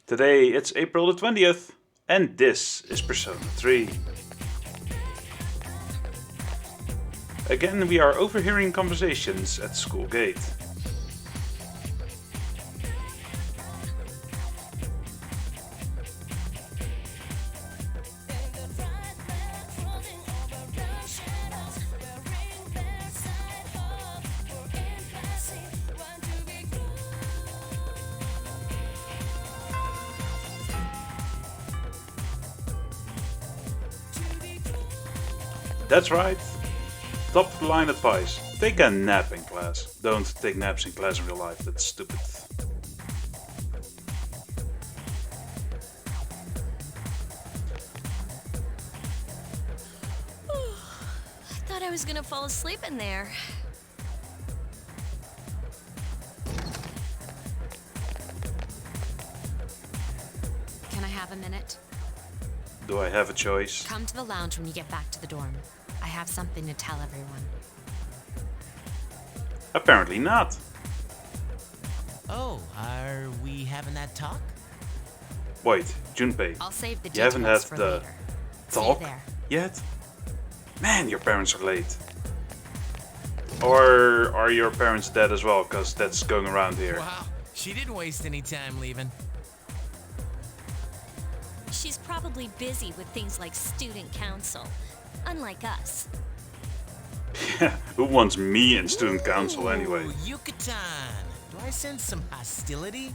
Today it's April the 20th, and this is Persona 3. Again, we are overhearing conversations at the school gate. That's right. Top of the line advice. Take a nap in class. Don't take naps in class in real life, that's stupid. I thought I was gonna fall asleep in there. Can I have a minute? Do I have a choice? Come to the lounge when you get back to the dorm. I have something to tell everyone. Apparently not. Oh, are we having that talk? Wait, Junpei, I'll save the you haven't had details for the later. See you talk there. yet? Man, your parents are late. Or are your parents dead as well, because that's going around here. Wow, she didn't waste any time leaving. She's probably busy with things like student council, unlike us. Who wants me in student council anyway? Ooh, Yucatan. Do I sense some hostility?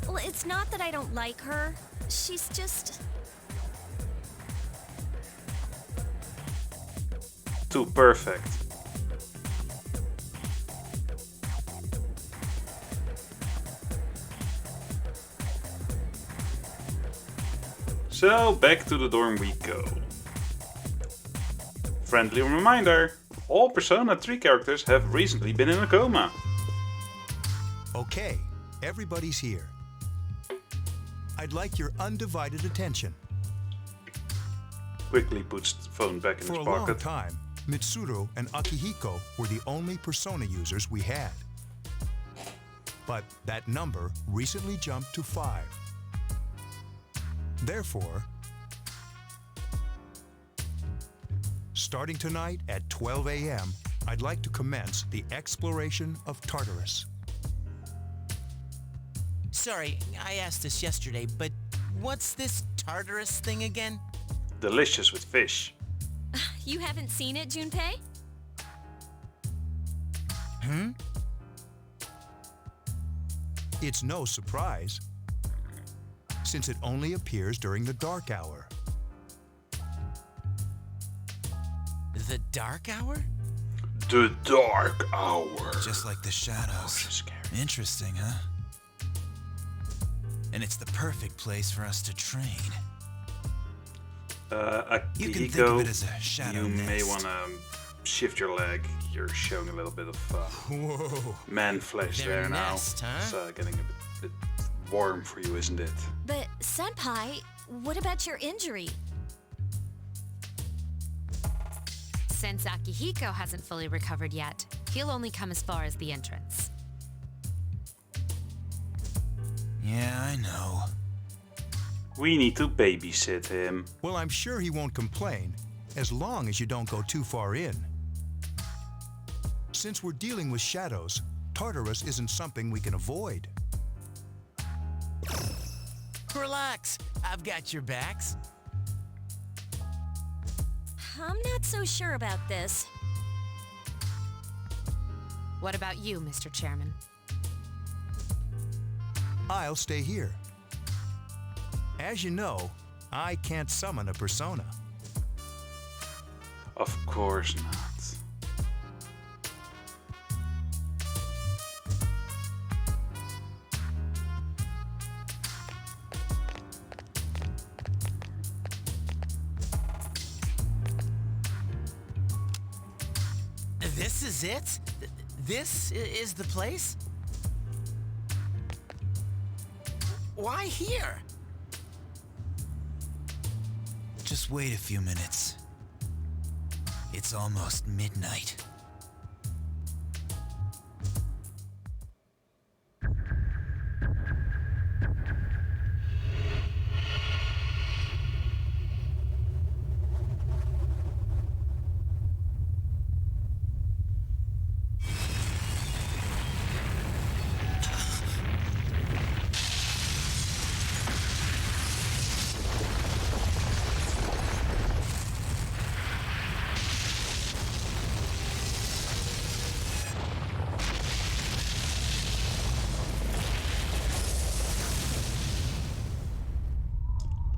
Well, it's not that I don't like her. She's just... Too perfect. So, back to the dorm we go. Friendly reminder, all Persona 3 characters have recently been in a coma. Okay, everybody's here. I'd like your undivided attention. Quickly puts the phone back in For his a long pocket. time, Mitsuru and Akihiko were the only Persona users we had. But that number recently jumped to 5. Therefore, starting tonight at 12 a.m., I'd like to commence the exploration of Tartarous. Sorry, I asked this yesterday, but what's this Tartarous thing again? Delicious with fish. You haven't seen it, Junpei? It's no surprise, since it only appears during the dark hour. The dark hour? The dark hour. Just like the shadows. So scary. Interesting, huh? And it's the perfect place for us to train. You can think of it as a shadow you may nest. want to shift your leg. You're showing a little bit of Whoa! man flesh Their there now. nest, huh? It's getting a bit warm for you, isn't it? But, Senpai, what about your injury? Since Akihiko hasn't fully recovered yet, he'll only come as far as the entrance. Yeah, I know. We need to babysit him. Well, I'm sure he won't complain, as long as you don't go too far in. Since we're dealing with shadows, Tartarous isn't something we can avoid. Relax, I've got your backs. I'm not so sure about this. What about you, Mr. Chairman? I'll stay here. As you know, I can't summon a persona. Of course not. This is it? This is the place? Why here? Just wait a few minutes. It's almost midnight.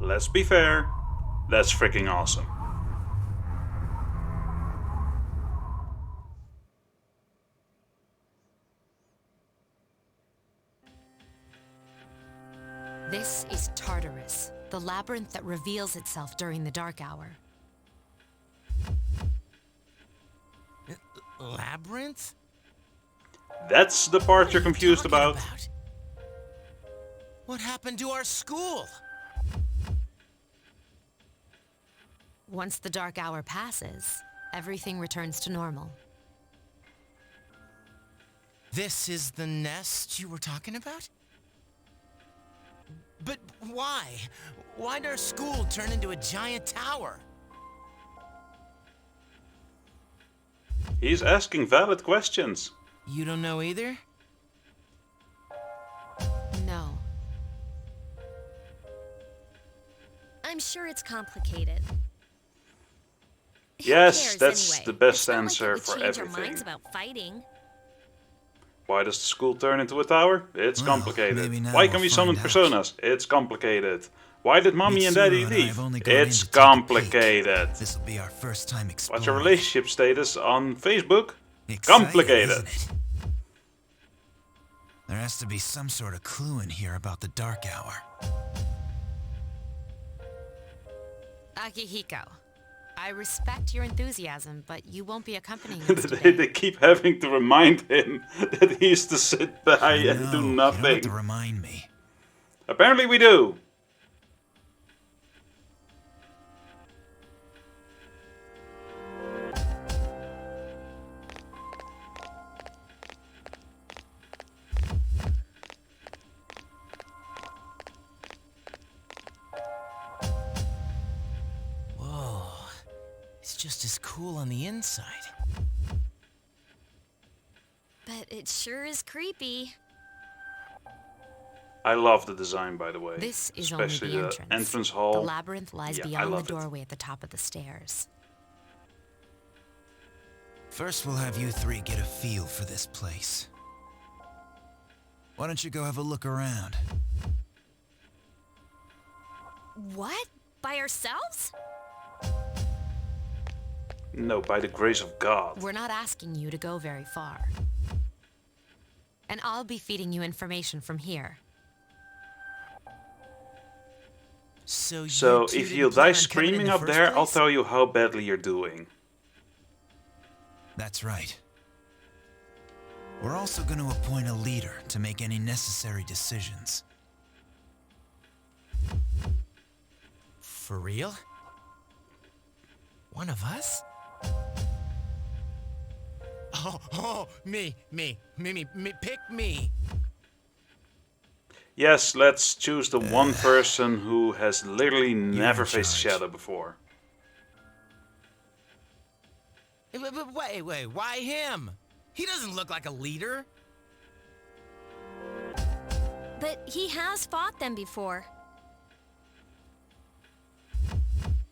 let's be fair, that's freaking awesome. This is Tartarous, the labyrinth that reveals itself during the dark hour. Labyrinth? That's the part you're confused Talking about. What happened to our school? Once the dark hour passes, everything returns to normal. This is the nest you were talking about? But why? Why'd our school turn into a giant tower? He's asking valid questions. You don't know either? No. I'm sure it's complicated. Who Yes, cares that's anyway? the best It's not answer like for we change our everything. minds about fighting. Why does the school turn into a tower? It's Well, complicated. maybe now Why we'll can we summon find out. personas? It's complicated. Why did mommy and daddy Mitsuru and I leave? have only gone in It's to take a peek. complicated. This'll be our first time exploring. What's your relationship status on Facebook? Exciting, Complicated. isn't it? There has to be some sort of clue in here about the dark hour. Akihiko, I respect your enthusiasm, but you won't be accompanying us they, today. they keep having to remind him that he's to sit by and No, do you don't have nothing. to remind me. Apparently we do. Whoa. It's just as cool on the inside. But it sure is creepy. I love the design, by the way. This is especially only the the entrance. entrance hall. The labyrinth lies Yeah, I beyond the love it. doorway at the top of the stairs. First, we'll have you three get a feel for this place. Why don't you go have a look around? What? By ourselves? No, by the grace of God. We're not asking you to go very far. And I'll be feeding you information from here. So So two if didn't you plan die on coming in screaming the up first there, I'll place? tell you how badly you're doing. That's right. We're also going to appoint a leader to make any necessary decisions. For real? One of us? Oh, me, pick me. Yes, let's choose the one person who has literally never faced charge. Shadow before. Wait, why him? He doesn't look like a leader. But he has fought them before.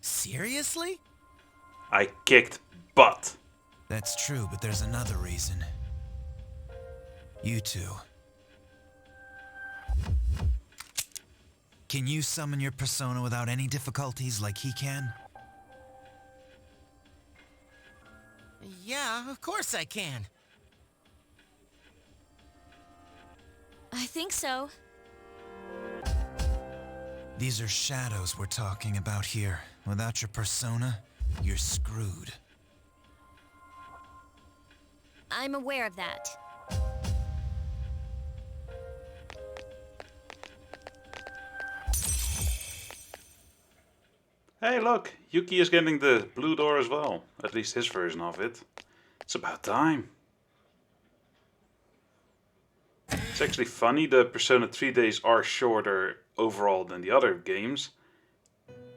Seriously? I kicked butt. That's true, but there's another reason. You two. Can you summon your persona without any difficulties like he can? Yeah, of course I can. I think so. These are shadows we're talking about here. Without your persona, you're screwed. I'm aware of that. Hey look, Yuki is getting the blue door as well. At least his version of it. It's about time. It's actually funny, the Persona 3 days are shorter overall than the other games.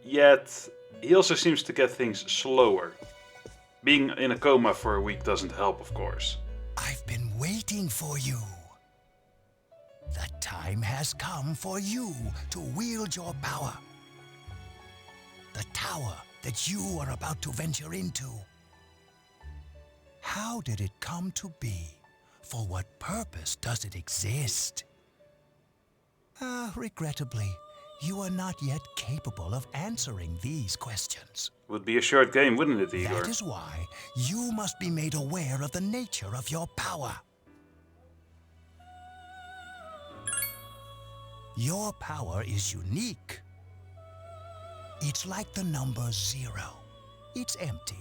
Yet, he also seems to get things slower. Being in a coma for a week doesn't help, of course. I've been waiting for you. The time has come for you to wield your power. The tower that you are about to venture into. How did it come to be? For what purpose does it exist? Regrettably, You are not yet capable of answering these questions. Would be a short game, wouldn't it, Igor? That is why you must be made aware of the nature of your power. Your power is unique. It's like the number 0. It's empty,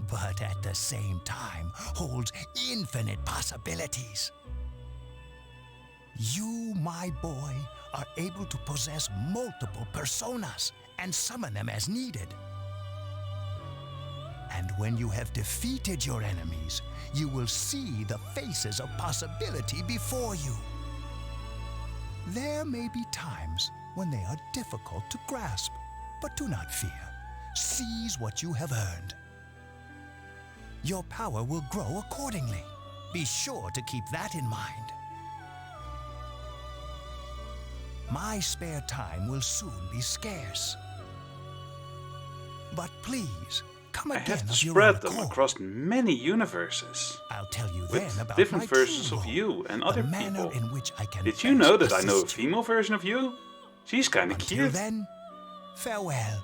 but at the same time holds infinite possibilities. You, my boy, are able to possess multiple personas and summon them as needed. And when you have defeated your enemies, you will see the faces of possibility before you. There may be times when they are difficult to grasp, but do not fear. Seize what you have earned. Your power will grow accordingly. Be sure to keep that in mind. My spare time will soon be scarce. But please, come I again have to of your spread own them accord. across many universes. I'll tell you With then about different my versions true of role, you and the other manner people. in which I can Did you best know that I know a assist you. female version of you? She's kinda Until cute. then, farewell.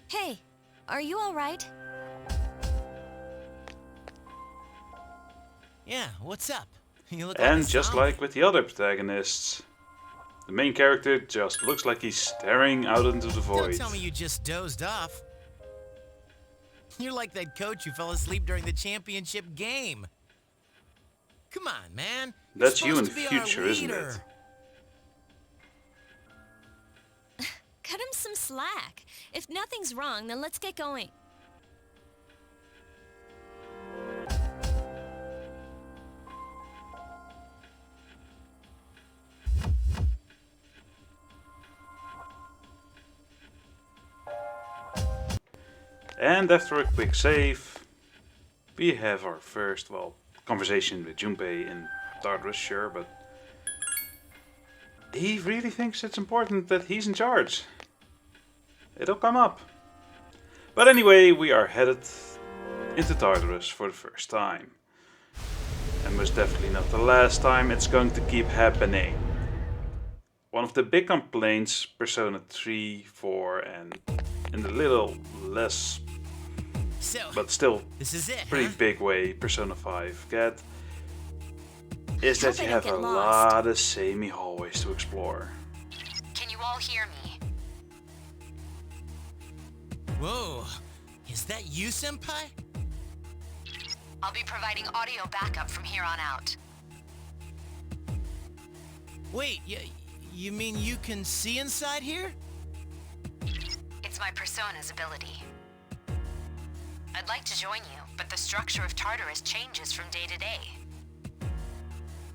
Hey, are you all right? Yeah, what's up? You look And like a just zombie. like with the other protagonists, the main character just looks like he's staring out into the Don't void. tell me you just dozed off. You're like that coach who fell asleep during the championship game. Come on, man. You're That's you in supposed the to be our future, isn't leader. it? Cut him some slack. If nothing's wrong, then let's get going. And after a quick save, we have our first, well, conversation with Junpei in Tartarous, sure, but he really thinks it's important that he's in charge. It'll come up. But anyway, we are headed into Tartarous for the first time. And most definitely not the last time. It's going to keep happening. One of the big complaints Persona 3, 4 and in a little less, So, but still this is it, pretty huh? big way Persona 5 get, is Hope that I you don't have get a lost. lot of samey hallways to explore. Can you all hear me? Whoa. Is that you, Senpai? I'll be providing audio backup from here on out. Wait, you mean you can see inside here? It's my persona's ability. I'd like to join you, but the structure of Tartarous changes from day to day.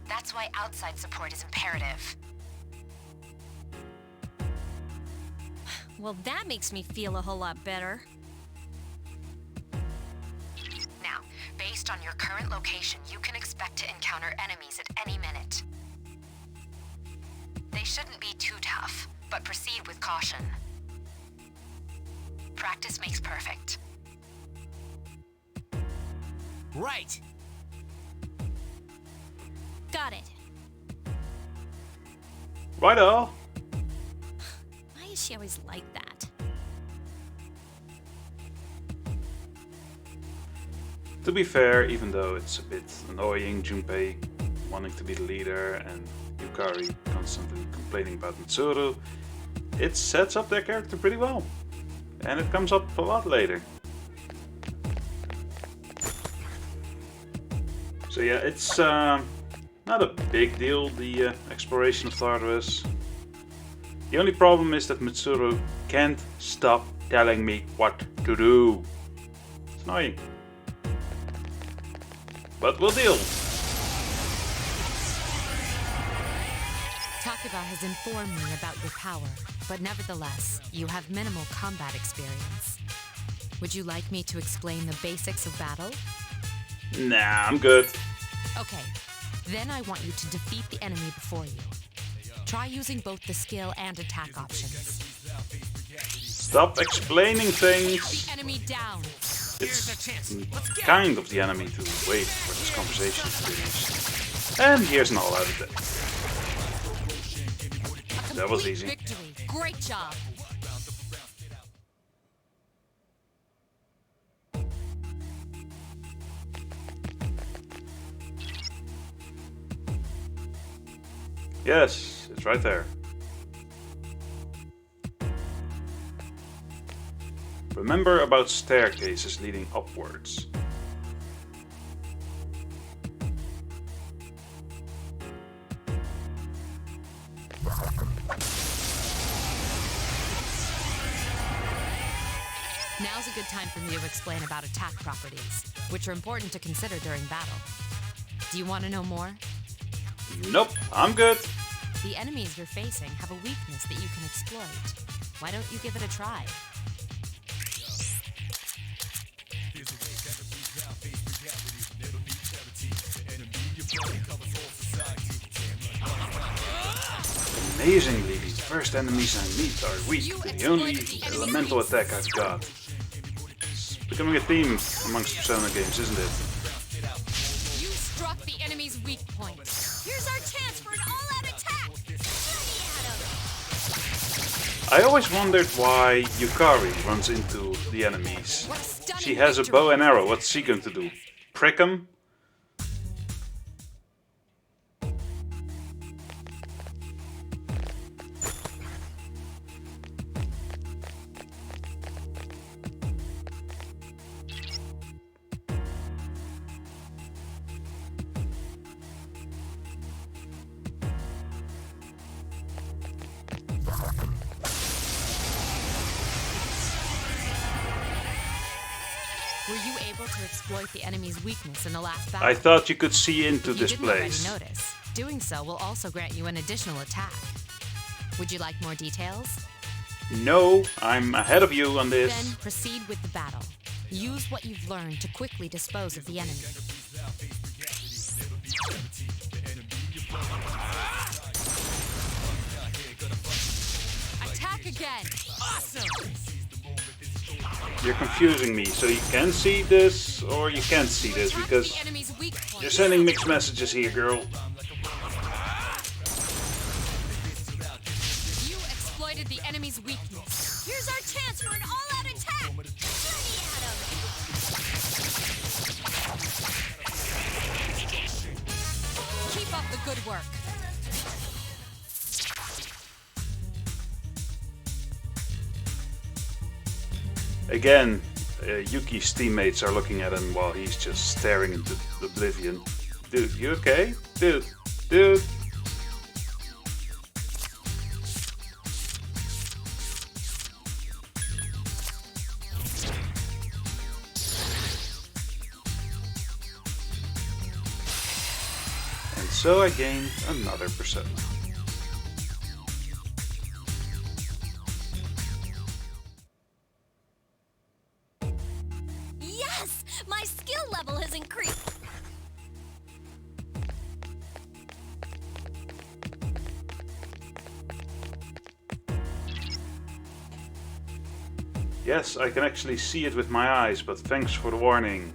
That's why outside support is imperative. Well, that makes me feel a whole lot better. Now, based on your current location, you can expect to encounter enemies at any minute. They shouldn't be too tough, but proceed with caution. Practice makes perfect. Right. Got it. Righto! Why is she always like that? To be fair, even though it's a bit annoying, Junpei wanting to be the leader and Yukari constantly complaining about Mitsuru, it sets up their character pretty well. And it comes up a lot later. So yeah, it's not a big deal, the exploration of Tartarous. The only problem is that Mitsuru can't stop telling me what to do. It's annoying. But we'll deal. Takeba has informed me about your power, but nevertheless, you have minimal combat experience. Would you like me to explain the basics of battle? Nah, I'm good. Okay, then I want you to defeat the enemy before you. Try using both the skill and attack options. Stop explaining things. The enemy down. It's kind of the enemy to wait for this conversation to finish. And here's an all-out attack. That was easy. Victory. Great job. Yes, it's right there. Remember about staircases leading upwards. Now's a good time for me to explain about attack properties, which are important to consider during battle. Do you want to know more? Nope, I'm good. The enemies you're facing have a weakness that you can exploit. Why don't you give it a try? Amazingly, the first enemies I meet are weak to the only elemental attack I've got. It's becoming a theme amongst Persona games, isn't it? You struck the enemy's weak point. Here's our chance for an all-out attack! I always wondered why Yukari runs into the enemies. She has a bow and arrow, what's she going to do? Prick them? Were you able to exploit the enemy's weakness in the last battle? I thought you could see into If you this didn't place. already notice, doing so will also grant you an additional attack. Would you like more details? No, I'm ahead of you on this. Then proceed with the battle. Use what you've learned to quickly dispose of the enemy. Attack again! Awesome! You're confusing me, so you can see this or you can't see this Attack because the enemy's weak point. you're sending mixed messages here, girl. You exploited the enemy's weakness. Here's our chance for an all-out attack! Keep up the good work. Again, Yuki's teammates are looking at him while he's just staring into oblivion. Dude, you okay? Dude. And so I gained another persona. Yes! My skill level has increased. Yes, I can actually see it with my eyes, but thanks for the warning.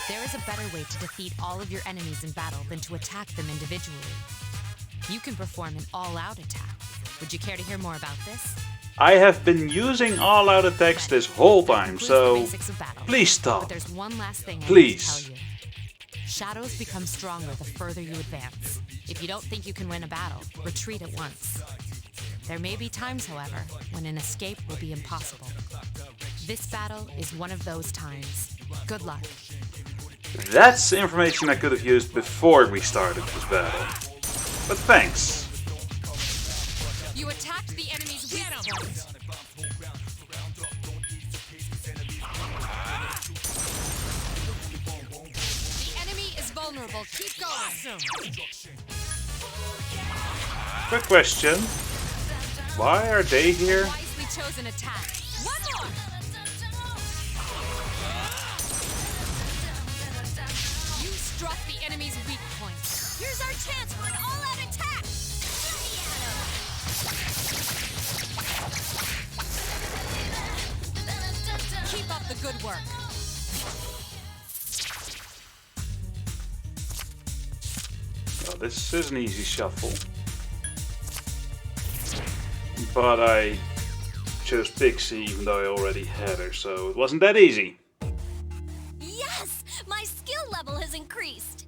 There is a better way to defeat all of your enemies in battle than to attack them individually. You can perform an all-out attack. Would you care to hear more about this? I have been using all-out attacks this whole time, Concludes the so basics of battle. please But stop. there's one last thing I Please. need to tell you. Shadows become stronger the further you advance. If you don't think you can win a battle, retreat at once. There may be times, however, when an escape will be impossible. This battle is one of those times. Good luck. That's information I could have used before we started this battle. But thanks. You attacked the enemy's weak point. The enemy is vulnerable. Keep going. Quick question. Why are they here? Wisely chosen attack. One more. You struck the enemy's weak point. Here's our chance for an all-out attack. Keep up the good work. Well, this is an easy shuffle. But I chose Pixie even though I already had her, so it wasn't that easy. Yes! My skill level has increased.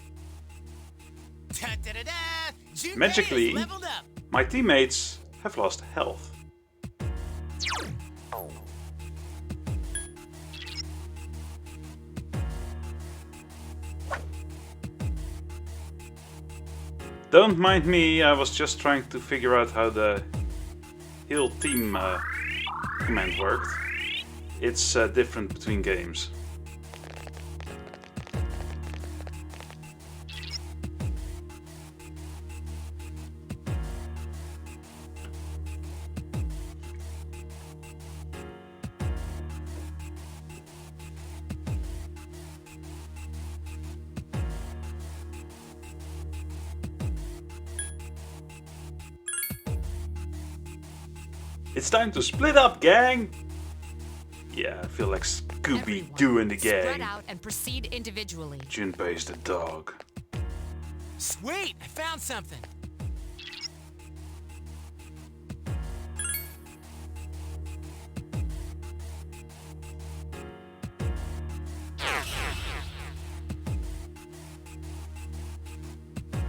Da-da-da-da! Junpei Magically, is leveled up. my teammates have lost health. Don't mind me, I was just trying to figure out how the heal team command worked. It's different between games. It's time to split up, gang! Yeah, I feel like Scooby-Doo in the Spread gang. out and proceed individually. Junpei's the dog. Sweet, I found something.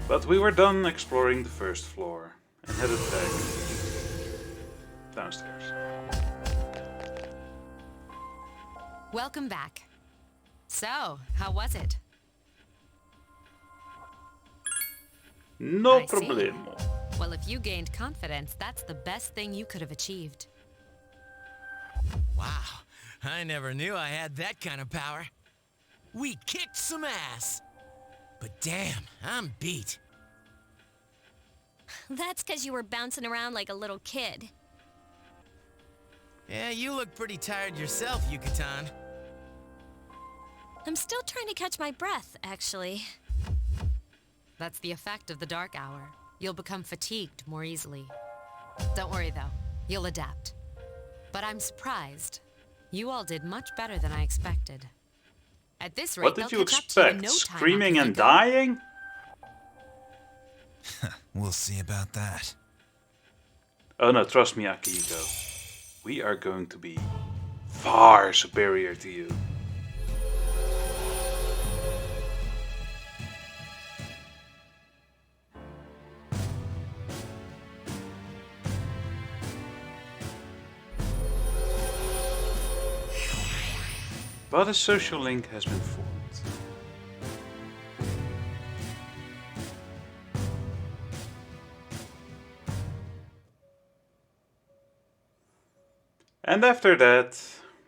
But we were done exploring the first floor and headed back downstairs. Welcome back. So, how was it? No I see. problemo. Well, if you gained confidence, that's the best thing you could have achieved. Wow, I never knew I had that kind of power. We kicked some ass. But damn, I'm beat. That's because you were bouncing around like a little kid. Yeah, you look pretty tired yourself, Yucatan. I'm still trying to catch my breath, actually. That's the effect of the dark hour. You'll become fatigued more easily. Don't worry though, you'll adapt. But I'm surprised. You all did much better than I expected. At this rate, What did they'll you catch up to you in expect? no time Screaming after and you go. dying? We'll see about that. Oh no, trust me, Akihiko. We are going to be far superior to you. But a social link has been formed. And after that,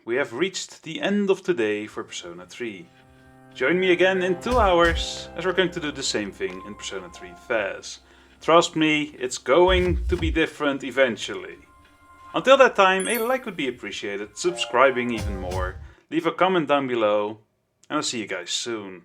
we have reached the end of today for Persona 3. Join me again in 2 hours, as we're going to do the same thing in Persona 3 FAS. Trust me, it's going to be different eventually. Until that time, a like would be appreciated, subscribing even more, leave a comment down below, and I'll see you guys soon.